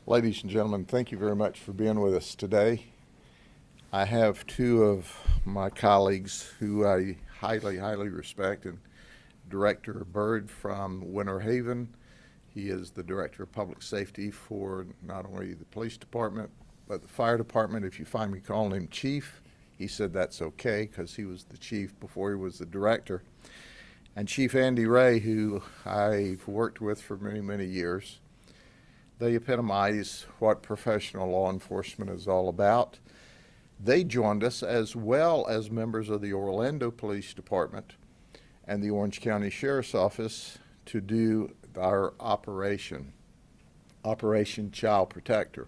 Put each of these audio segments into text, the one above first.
Ladies and gentlemen, thank you very much for being with us today. I have two of my colleagues who I highly respect, and Director Byrd from Winter Haven. He is the Director of Public Safety for not only the police department, but the fire department. If you find me calling him Chief, he said that's okay because he was the chief before he was the director. And Chief Andy Ray, who I've worked with for many years. They epitomize what professional law enforcement is all about. They joined us as well as members of the Orlando Police Department and the Orange County Sheriff's Office to do our Operation Child Protector.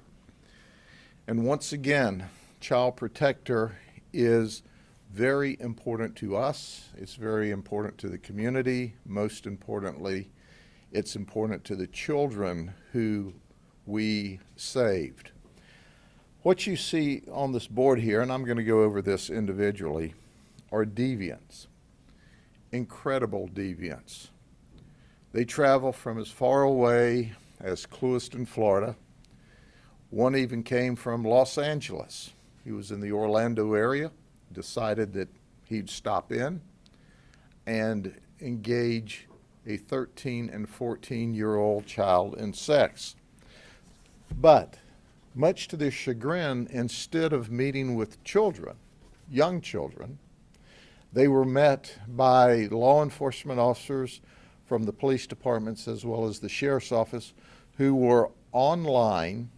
And once again, Child Protector is very important to us. It's very important to the community. Most importantly, it's important to the children who we saved. What you see on this board here, and I'm going to go over this individually, are deviants. Incredible deviants. They travel from as far away as Clewiston, Florida. One even came from Los Angeles. He was in the Orlando area, decided that he'd stop in and engage a 13 and 14-year-old child in sex. But much to their chagrin, instead of meeting with children, young children, they were met by law enforcement officers from the police departments as well as the sheriff's office who were online,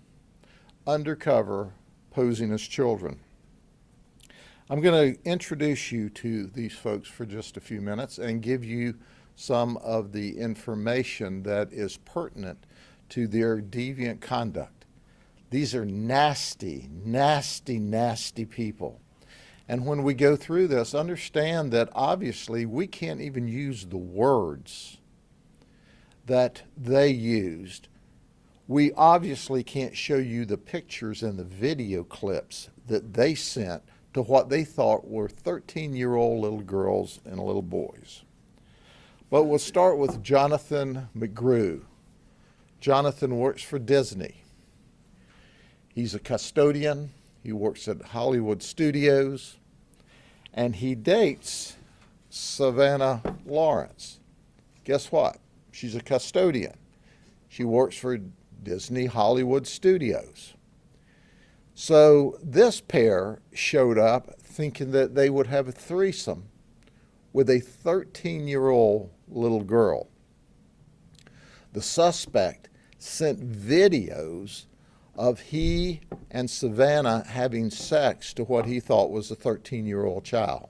undercover, posing as children. I'm going to introduce you to these folks for just a few minutes and give you some of the information that is pertinent to their deviant conduct. These are nasty people. And when we go through this, understand that obviously we can't even use the words that they used. We obviously can't show you the pictures and the video clips that they sent to what they thought were 13-year-old little girls and little boys. But we'll start with Jonathan McGrew. Jonathan works for Disney. He's a custodian. He works at Hollywood Studios, and he dates Savannah Lawrence. Guess what? She's a custodian. She works for Disney Hollywood Studios. So this pair showed up thinking that they would have a threesome with a 13-year-old little girl. The suspect sent videos of he and Savannah having sex to what he thought was a 13-year-old child.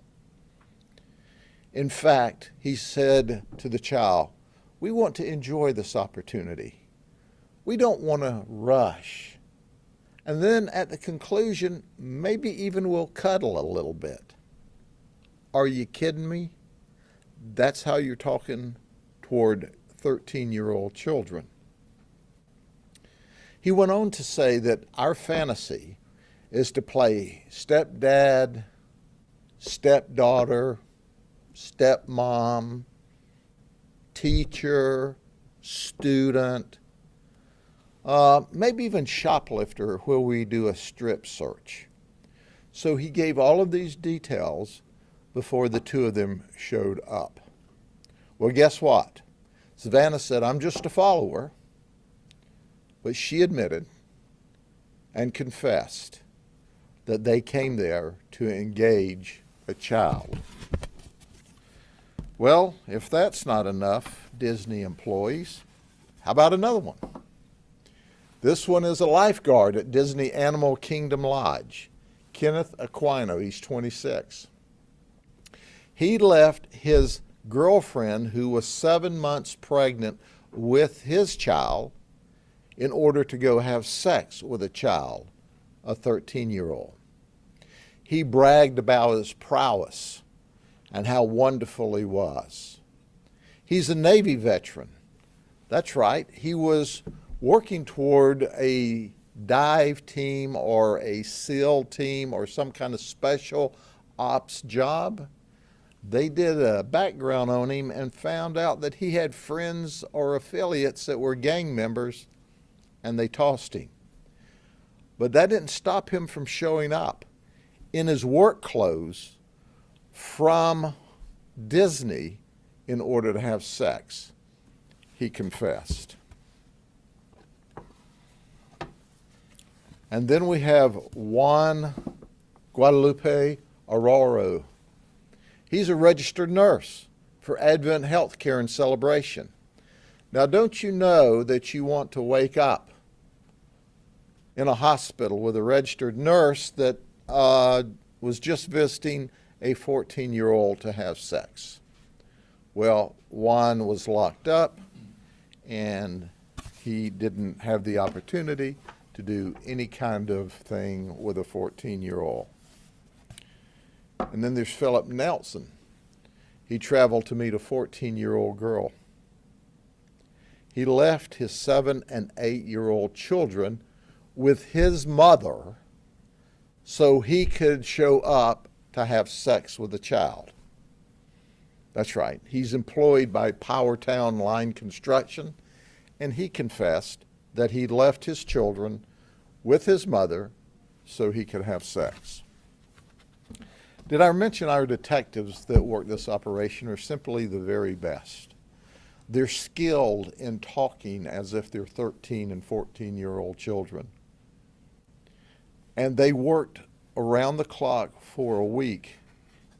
In fact, he said to the child, "We want to enjoy this opportunity. We don't want to rush. And then at the conclusion, maybe even we'll cuddle a little bit." Are you kidding me? That's how you're talking toward 13-year-old children. He went on to say that our fantasy is to play stepdad, stepdaughter, stepmom, teacher, student, maybe even shoplifter, where we do a strip search. So he gave all of these details before the two of them showed up. Well, guess what? Savannah said, "I'm just a follower." But she admitted and confessed that they came there to engage a child. Well, if that's not enough, Disney employees, how about another one? This one is a lifeguard at Disney Animal Kingdom Lodge. Kenneth Aquino, he's 26. He left his girlfriend, who was 7 months pregnant with his child, in order to go have sex with a child, a 13-year-old. He bragged about his prowess and how wonderful he was. He's a Navy veteran. That's right, he was working toward a dive team or a SEAL team or some kind of special ops job. They did a background on him and found out that he had friends or affiliates that were gang members, and they tossed him. But that didn't stop him from showing up in his work clothes from Disney in order to have sex. He confessed. And then we have Juan Guadalupe Arroyo. He's a registered nurse for Advent Healthcare and Celebration. Now, don't you know that you want to wake up in a hospital with a registered nurse that was just visiting a 14-year-old to have sex? Well, Juan was locked up, and he didn't have the opportunity to do any kind of thing with a 14-year-old. And then there's Philip Nelson. He traveled to meet a 14-year-old girl. He left his 7- and 8-year-old children with his mother so he could show up to have sex with a child. That's right. He's employed by Powertown Line Construction, and he confessed that he left his children with his mother so he could have sex. Did I mention our detectives that work this operation are simply the very best? They're skilled in talking as if they're 13 and 14-year-old children. And they worked around the clock for a week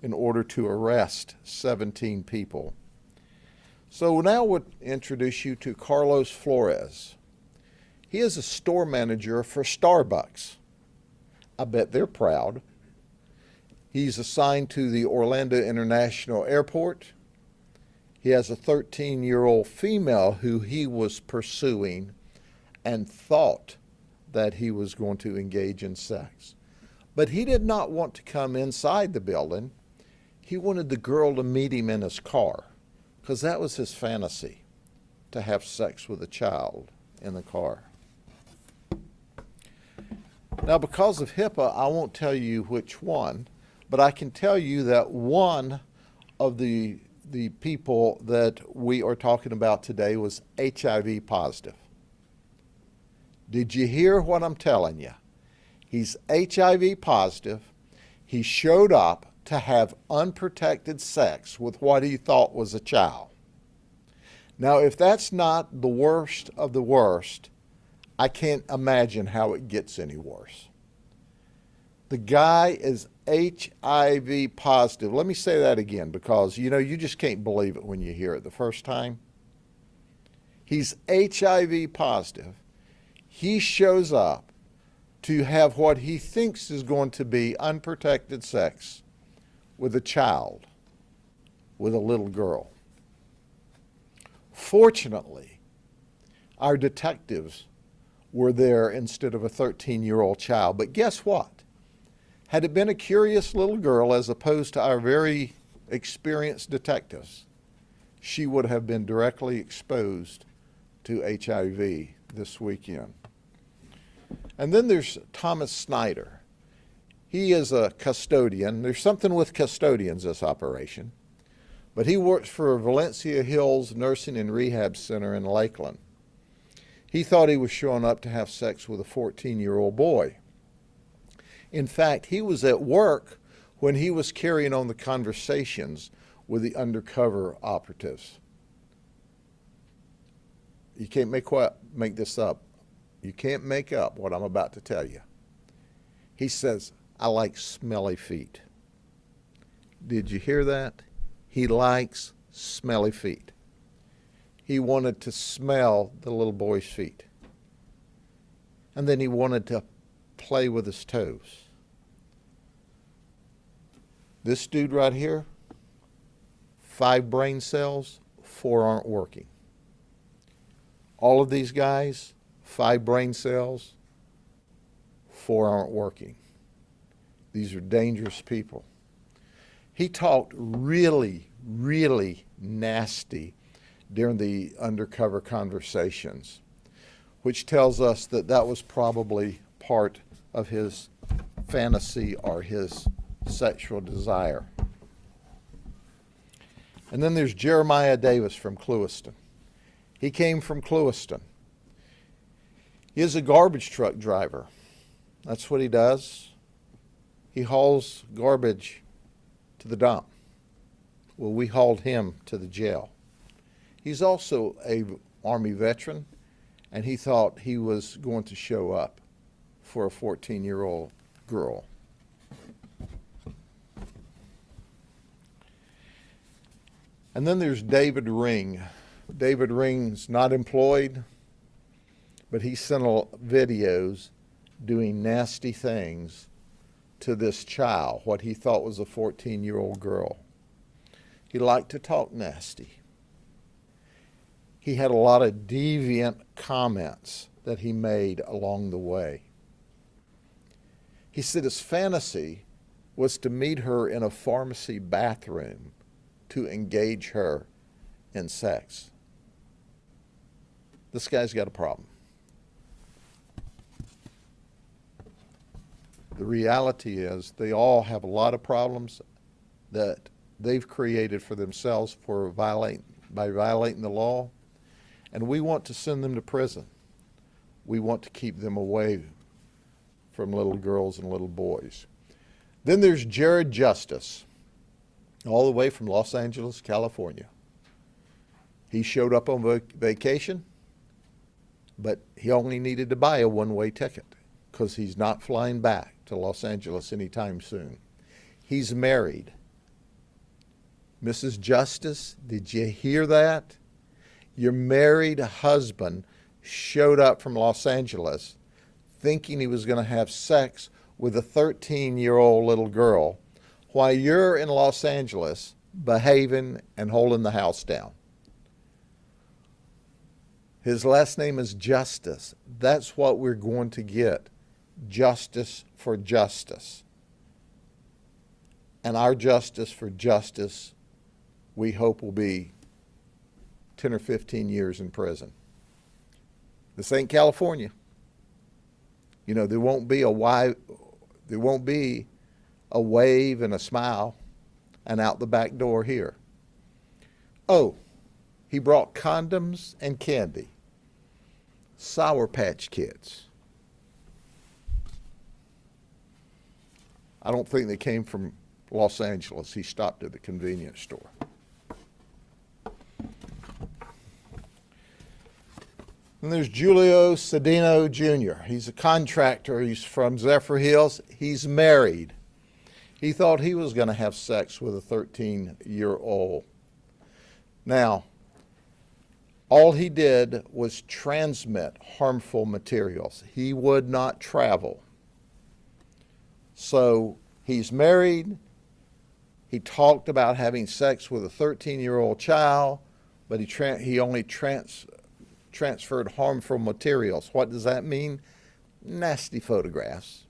in order to arrest 17 people. So now we'll introduce you to Carlos Flores. He is a store manager for Starbucks. I bet they're proud. He's assigned to the Orlando International Airport. He has a 13-year-old female who he was pursuing and thought that he was going to engage in sex. But he did not want to come inside the building. He wanted the girl to meet him in his car, because that was his fantasy, to have sex with a child in the car. Now, because of HIPAA, I won't tell you which one, but I can tell you that one of the people that we are talking about today was HIV positive. Did you hear what I'm telling you? He's HIV positive. He showed up to have unprotected sex with what he thought was a child. Now, if that's not the worst of the worst, I can't imagine how it gets any worse. The guy is HIV positive. Let me say that again, because, you just can't believe it when you hear it the first time. He's HIV positive. He shows up to have what he thinks is going to be unprotected sex with a child, with a little girl. Fortunately, our detectives were there instead of a 13-year-old child. But guess what? Had it been a curious little girl as opposed to our very experienced detectives, she would have been directly exposed to HIV this weekend. And then there's Thomas Snyder. He is a custodian. There's something with custodians, this operation. But he works for Valencia Hills Nursing and Rehab Center in Lakeland. He thought he was showing up to have sex with a 14-year-old boy. In fact, he was at work when he was carrying on the conversations with the undercover operatives. You can't make this up. You can't make up what I'm about to tell you. He says, "I like smelly feet." Did you hear that? He likes smelly feet. He wanted to smell the little boy's feet. And then he wanted to play with his toes. This dude right here, 5 brain cells, 4 aren't working. All of these guys, 5 brain cells, 4 aren't working. These are dangerous people. He talked really, really nasty during the undercover conversations, which tells us that that was probably part of his fantasy or his sexual desire. And then there's Jeremiah Davis from Clewiston. He came from Clewiston. He is a garbage truck driver. That's what he does. He hauls garbage to the dump. Well, we hauled him to the jail. He's also a Army veteran, and he thought he was going to show up for a 14-year-old girl. And then there's David Ring. David Ring's not employed, but he sent videos doing nasty things to this child, what he thought was a 14-year-old girl. He liked to talk nasty. He had a lot of deviant comments that he made along the way. He said his fantasy was to meet her in a pharmacy bathroom to engage her in sex. This guy's got a problem. The reality is they all have a lot of problems that they've created for themselves by violating the law, and we want to send them to prison. We want to keep them away from little girls and little boys. Then there's Jared Justice, all the way from Los Angeles, California. He showed up on vacation, but he only needed to buy a one-way ticket because he's not flying back to Los Angeles anytime soon. He's married. Mrs. Justice, did you hear that? Your married husband showed up from Los Angeles thinking he was going to have sex with a 13-year-old little girl while you're in Los Angeles behaving and holding the house down. His last name is Justice. That's what we're going to get. Justice for justice. And our justice for justice, we hope, will be 10 or 15 years in prison. This ain't California. You know, there won't be a wave and a smile and out the back door here. Oh, he brought condoms and candy. Sour Patch Kids. I don't think they came from Los Angeles. He stopped at the convenience store. And there's Julio Cedeno Jr. He's a contractor. He's from Zephyr Hills. He's married. He thought he was going to have sex with a 13-year-old. Now, all he did was transmit harmful materials. He would not travel. So he's married. He talked about having sex with a 13-year-old child, but he only transferred harmful materials. What does that mean? Nasty photographs,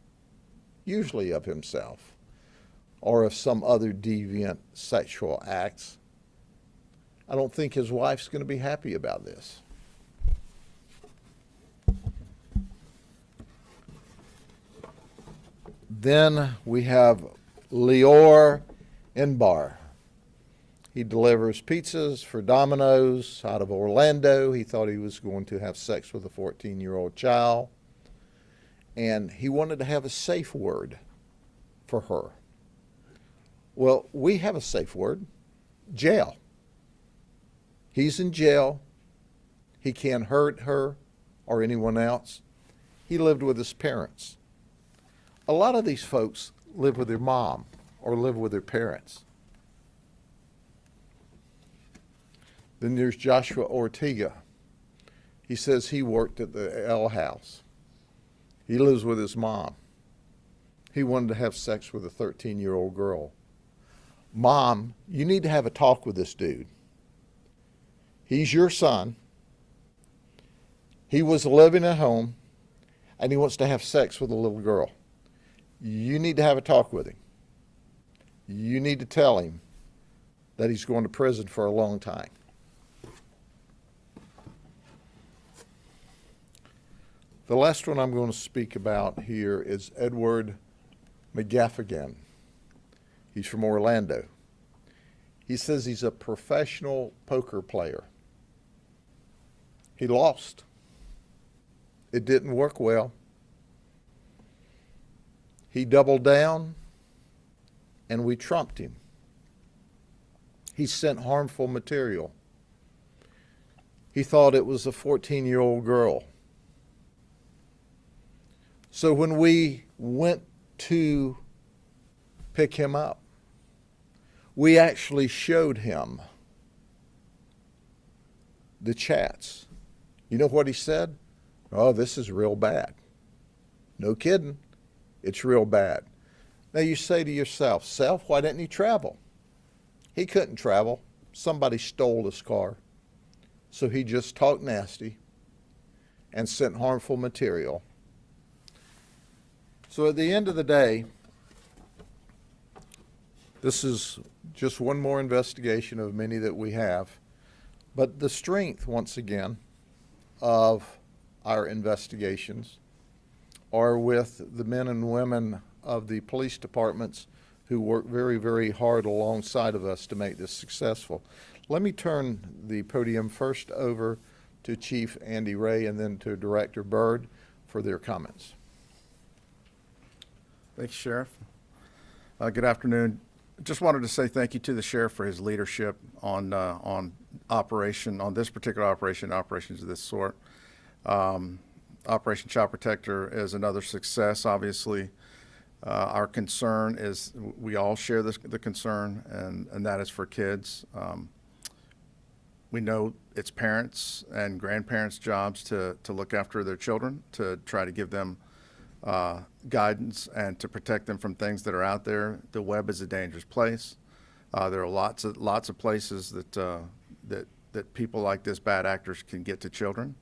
usually of himself or of some other deviant sexual acts. I don't think his wife's going to be happy about this. Then we have Lior Inbar. He delivers pizzas for Domino's out of Orlando. He thought he was going to have sex with a 14-year-old child. And he wanted to have a safe word for her. Well, we have a safe word, jail. He's in jail. He can't hurt her or anyone else. He lived with his parents. A lot of these folks live with their mom or live with their parents. Then there's Joshua Ortega. He says he worked at the L House. He lives with his mom. He wanted to have sex with a 13-year-old girl. Mom, you need to have a talk with this dude. He's your son. He was living at home, and he wants to have sex with a little girl. You need to have a talk with him. You need to tell him that he's going to prison for a long time. The last one I'm going to speak about here is Edward McGaffigan. He's from Orlando. He says he's a professional poker player. He lost. It didn't work well. He doubled down, and we trumped him. He sent harmful material. He thought it was a 14-year-old girl. So when we went to pick him up, we actually showed him the chats. You know what he said? Oh, this is real bad. No kidding. It's real bad. Now you say to yourself, Self, why didn't he travel? He couldn't travel. Somebody stole his car. So he just talked nasty and sent harmful material. So at the end of the day, this is just one more investigation of many that we have. But the strength, once again, of our investigations are with the men and women of the police departments who work very, very hard alongside of us to make this successful. Let me turn the podium first over to Chief Andy Ray and then to Director Byrd for their comments. Thank you, Sheriff. Good afternoon. Just wanted to say thank you to the Sheriff for his leadership on this particular operation, operations of this sort. Operation Child Protector is another success, obviously. Our concern is, we all share the concern, and that is for kids. We know it's parents and grandparents' jobs to look after their children, to try to give them guidance and to protect them from things that are out there. The web is a dangerous place. There are lots of places that people like this, bad actors, can get to children,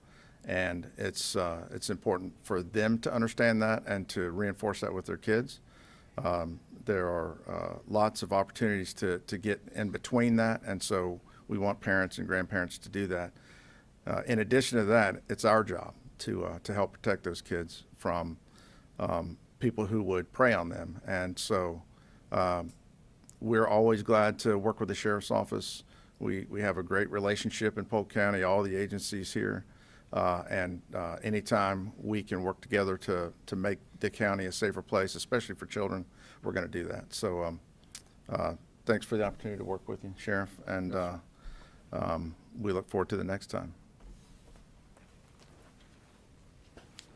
and it's important for them to understand that and to reinforce that with their kids. There are lots of opportunities to get in between that, and so we want parents and grandparents to do that. In addition to that, it's our job to help protect those kids from people who would prey on them. And so we're always glad to work with the Sheriff's Office. We have a great relationship in Polk County, all the agencies here. And anytime we can work together to make the county a safer place, especially for children, we're going to do that. So thanks for the opportunity to work with you, Sheriff, and we look forward to the next time.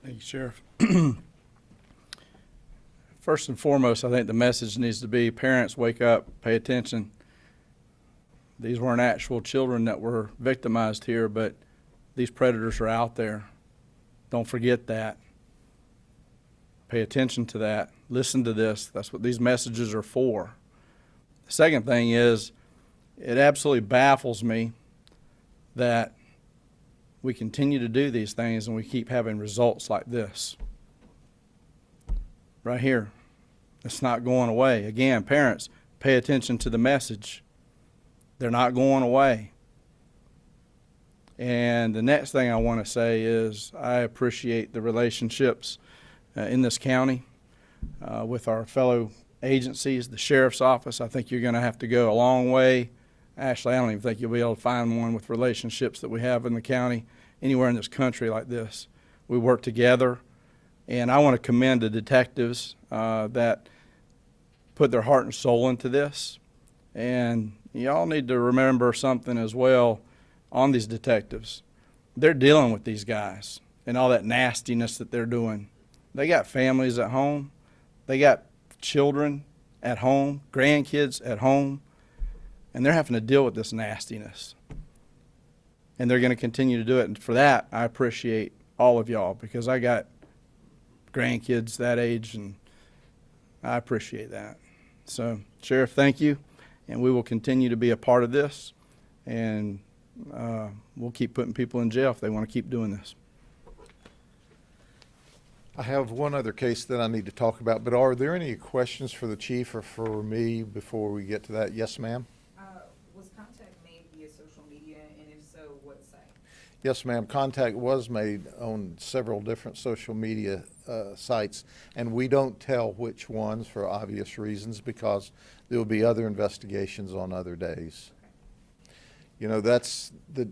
Thank you, Sheriff. First and foremost, I think the message needs to be, parents, wake up, pay attention. These weren't actual children that were victimized here, but these predators are out there. Don't forget that. Pay attention to that. Listen to this. That's what these messages are for. The second thing is, it absolutely baffles me that we continue to do these things and we keep having results like this. Right here. It's not going away. Again, parents, pay attention to the message. They're not going away. And the next thing I want to say is I appreciate the relationships in this county with our fellow agencies, the Sheriff's Office. I think you're going to have to go a long way. Actually, I don't even think you'll be able to find one with relationships that we have in the county anywhere in this country like this. We work together, and I want to commend the detectives that put their heart and soul into this. And y'all need to remember something as well on these detectives. They're dealing with these guys and all that nastiness that they're doing. They got families at home. They got children at home, grandkids at home, and they're having to deal with this nastiness. And they're going to continue to do it. And for that, I appreciate all of y'all, because I got grandkids that age, and I appreciate that. So, Sheriff, thank you, and we will continue to be a part of this, and we'll keep putting people in jail if they want to keep doing this. I have one other case that I need to talk about, but are there any questions for the chief or for me before we get to that? Yes, ma'am. Was contact made via social media, and if so, what site? Yes, ma'am. Contact was made on several different social media sites, and we don't tell which ones for obvious reasons, because there will be other investigations on other days. You know, that's the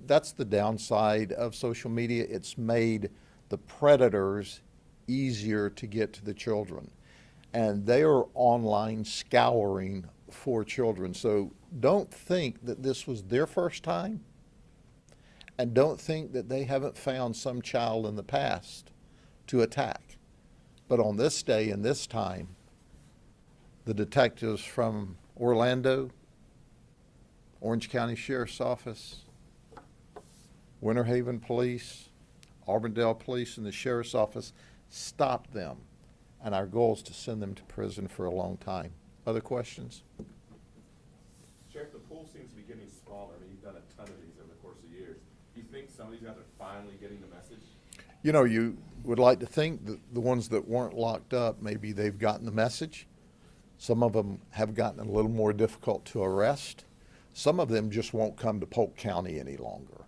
downside of social media. It's made the predators easier to get to the children. and they are online scouring for children. So don't think that this was their first time, and don't think that they haven't found some child in the past to attack. But on this day and this time, the detectives from Orlando, Orange County Sheriff's Office, Winter Haven Police, Auburndale Police, and the Sheriff's Office stopped them. And our goal is to send them to prison for a long time. Other questions? Sheriff, the pool seems to be getting smaller. I mean, you've done a ton of these over the course of years. Do you think some of these guys are finally getting the message? You know, you would like to think that the ones that weren't locked up, maybe they've gotten the message. Some of them have gotten a little more difficult to arrest. Some of them just won't come to Polk County any longer.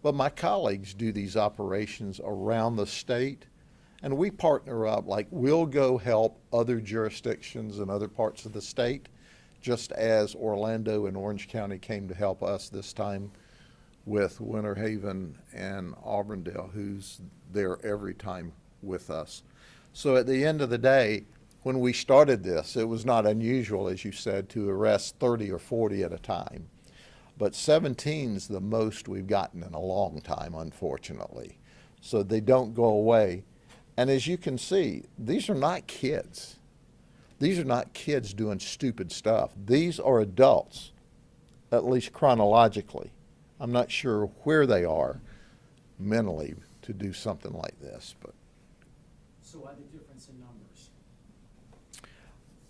But my colleagues do these operations around the state, and we partner up. Like, we'll go help other jurisdictions in other parts of the state, just as Orlando and Orange County came to help us this time with Winter Haven and Auburndale, who's there every time with us. So at the end of the day, when we started this, it was not unusual, as you said, to arrest 30 or 40 at a time. But 17's the most we've gotten in a long time, unfortunately. So they don't go away. And as you can see, these are not kids. These are not kids doing stupid stuff. These are adults, at least chronologically. I'm not sure where they are mentally to do something like this, but So why the difference in numbers?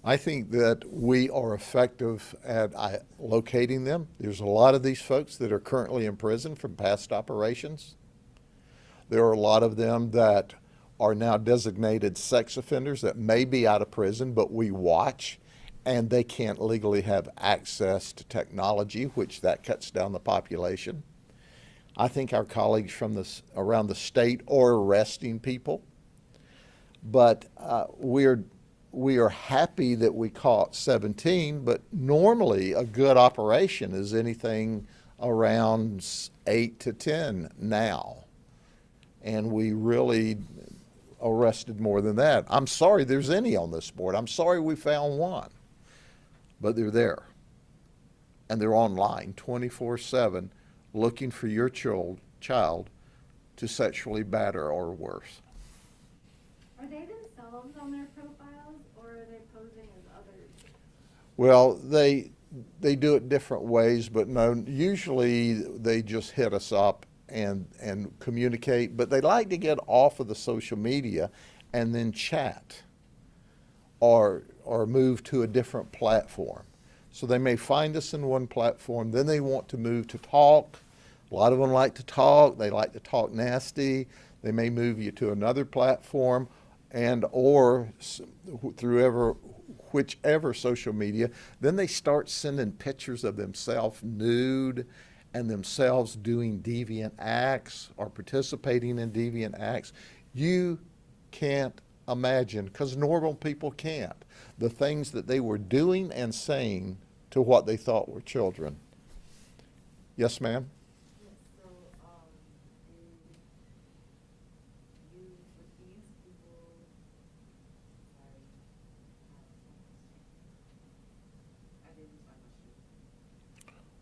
I think that we are effective at locating them. There's a lot of these folks that are currently in prison from past operations. There are a lot of them that are now designated sex offenders that may be out of prison, but we watch, and they can't legally have access to technology, which that cuts down the population. I think our colleagues from around the state are arresting people, but we are happy that we caught 17, but normally a good operation is anything around 8 to 10 now. And we really arrested more than that. I'm sorry there's any on this board. I'm sorry we found one, but they're there. And they're online 24/7 looking for your child to sexually batter or worse. Are they themselves on their profiles, or are they posing as others? Well, they do it different ways, but no, usually they just hit us up and communicate, but they like to get off of the social media and then chat or move to a different platform. So they may find us in one platform, then they want to move to talk. A lot of them like to talk. They like to talk nasty. They may move you to another platform and or through whichever social media. Then they start sending pictures of themselves nude and themselves doing deviant acts or participating in deviant acts. You can't imagine, because normal people can't, the things that they were doing and saying to what they thought were children. Yes, ma'am? Yes, so, you, with these people, sorry, I didn't find my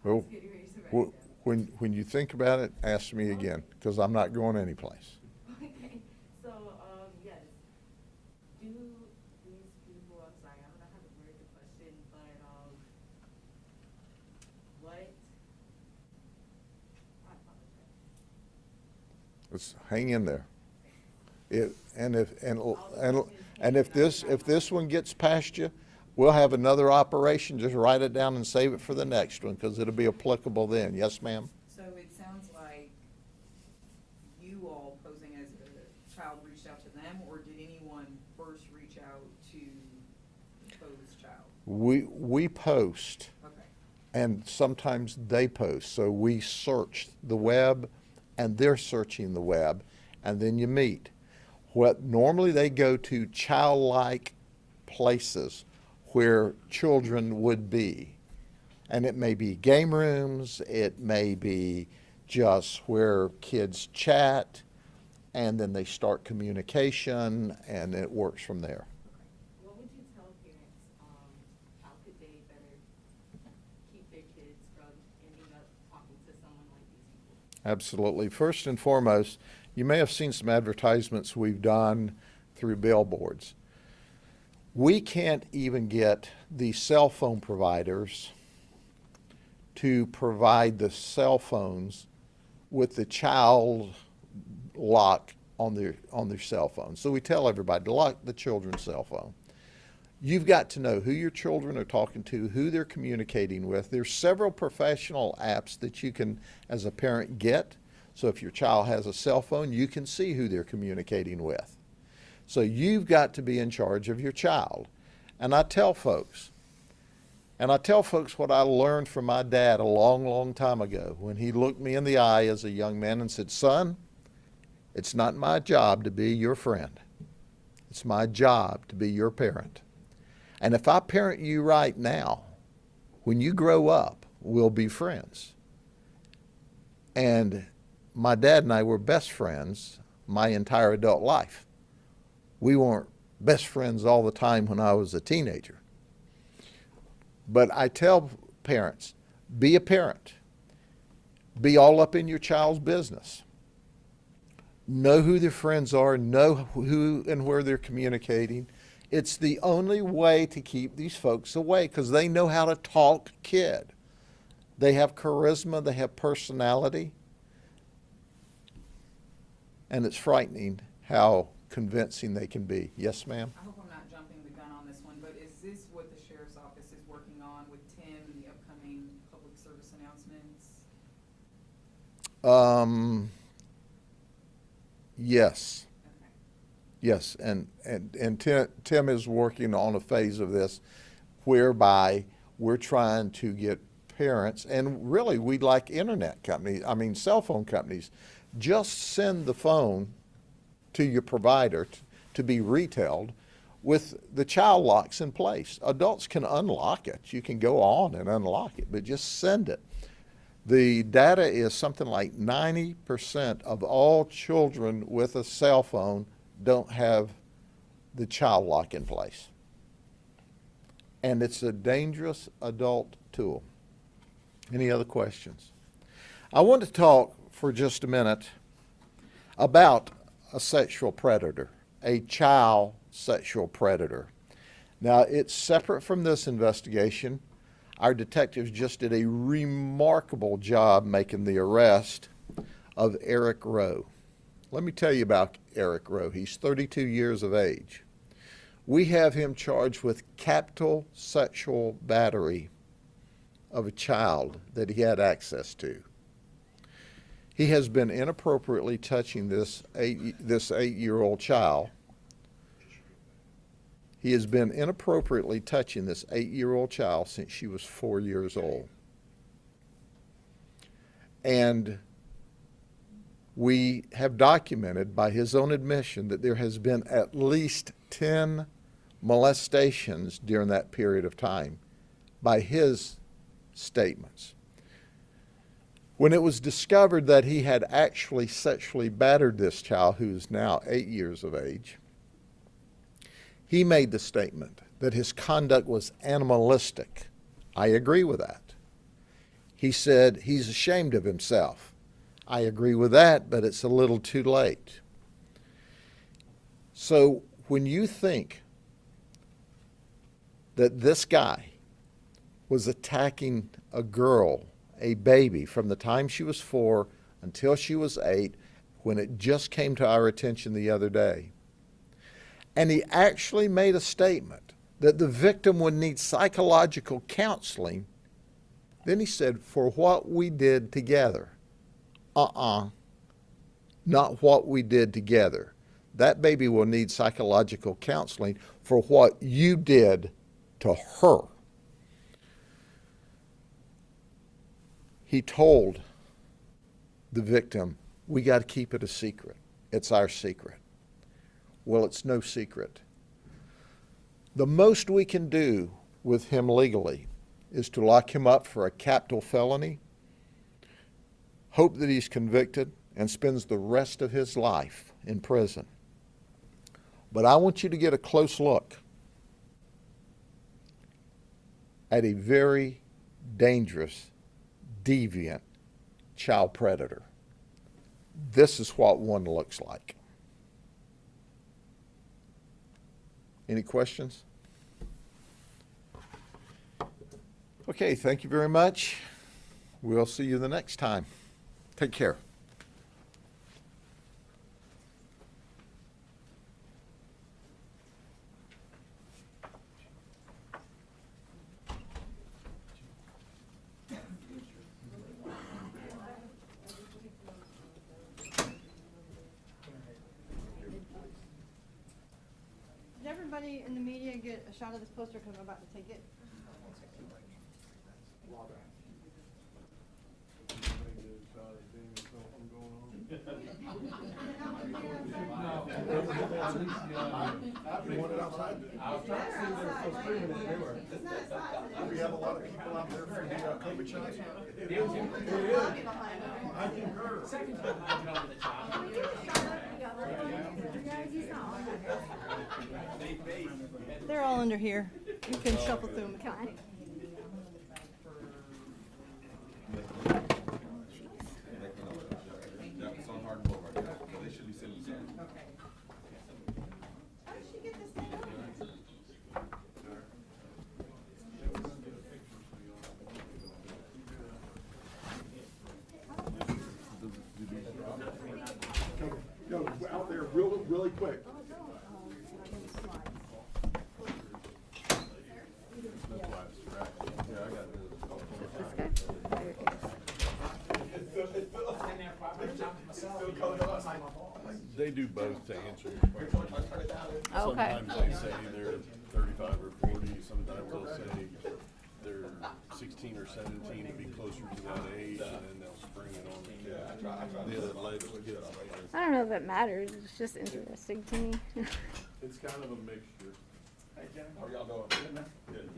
shoe. Well, when you think about it, ask me again, because I'm not going anyplace. Okay, so, yes, do these people, I'm sorry, I don't know how to word the question, but, what, I apologize. Let's hang in there. And if this one gets past you, we'll have another operation. Just write it down and save it for the next one, because it'll be applicable then. Yes, ma'am? So it sounds like you all posing as a child reached out to them, or did anyone first reach out to pose child? We post, Okay. and sometimes they post. So we search the web, and they're searching the web, and then you meet. What normally they go to childlike places where children would be. And it may be game rooms, it may be just where kids chat, and then they start communication, and it works from there. What would you tell Absolutely. First and foremost, you may have seen some advertisements we've done through billboards. We can't even get the cell phone providers to provide the cell phones with the child lock on their cell phone. So we tell everybody to lock the children's cell phone. You've got to know who your children are talking to, who they're communicating with. There's several professional apps that you can, as a parent, get. So if your child has a cell phone, you can see who they're communicating with. So you've got to be in charge of your child. And I tell folks what I learned from my dad a long, long time ago when he looked me in the eye as a young man and said, "Son, it's not my job to be your friend. It's my job to be your parent. And if I parent you right now, when you grow up, we'll be friends." And my dad and I were best friends my entire adult life. We weren't best friends all the time when I was a teenager. But I tell parents, be a parent. Be all up in your child's business. Know who their friends are, know who and where they're communicating. It's the only way to keep these folks away because they know how to talk kid. They have charisma, they have personality. And it's frightening how convincing they can be. Yes, ma'am? I hope I'm not jumping the gun on this one, but is this what the sheriff's office is working on with Tim and the upcoming public service announcements? Yes. Okay. Yes, and Tim is working on a phase of this whereby we're trying to get parents, and really we'd like internet companies, cell phone companies, just send the phone to your provider to be retailed with the child locks in place. Adults can unlock it. You can go on and unlock it, but just send it. The data is something like 90% of all children with a cell phone don't have the child lock in place. And it's a dangerous adult tool. Any other questions? I want to talk for just a minute about a sexual predator, a child sexual predator. Now, it's separate from this investigation. Our detectives just did a remarkable job making the arrest of Eric Rowe. Let me tell you about Eric Rowe. He's 32 years of age. We have him charged with capital sexual battery of a child that he had access to. He has been inappropriately touching this 8-year-old child. He has been inappropriately touching this 8-year-old child since she was 4 years old. And we have documented by his own admission that there has been at least 10 molestations during that period of time by his statements. When it was discovered that he had actually sexually battered this child, who is now 8 years of age, he made the statement that his conduct was animalistic. I agree with that. He said he's ashamed of himself. I agree with that, but it's a little too late. So when you think that this guy was attacking a girl, a baby, from the time she was 4 until she was 8, when it just came to our attention the other day, and he actually made a statement that the victim would need psychological counseling, then he said, for what we did together. Not what we did together. That baby will need psychological counseling for what you did to her. He told the victim, we got to keep it a secret. It's our secret. Well, it's no secret. The most we can do with him legally is to lock him up for a capital felony, hope that he's convicted, and spends the rest of his life in prison. But I want you to get a close look at a very dangerous, deviant child predator. this is what one looks like. Any questions? Okay, thank you very much. We'll see you the next time. Take care. Did everybody in the media get a shot of this poster because I'm about to take it? We have a lot of people out there for the COVID shots. I concur. Second time I've been over the top. They're all under here. You can shuffle through them. Come on. It's on hard board right now, so they should be sending some. Okay. How did she get this thing on? Go out there really quick. They do both to answer your question. Okay. Sometimes they say they're 35 or 40, sometimes they'll say they're 16 or 17 to be closer to that age, and then they'll spring it on the kid. The latest kids. I don't know if it matters. It's just interesting to me. It's kind of a mixture. How are y'all doing? Good.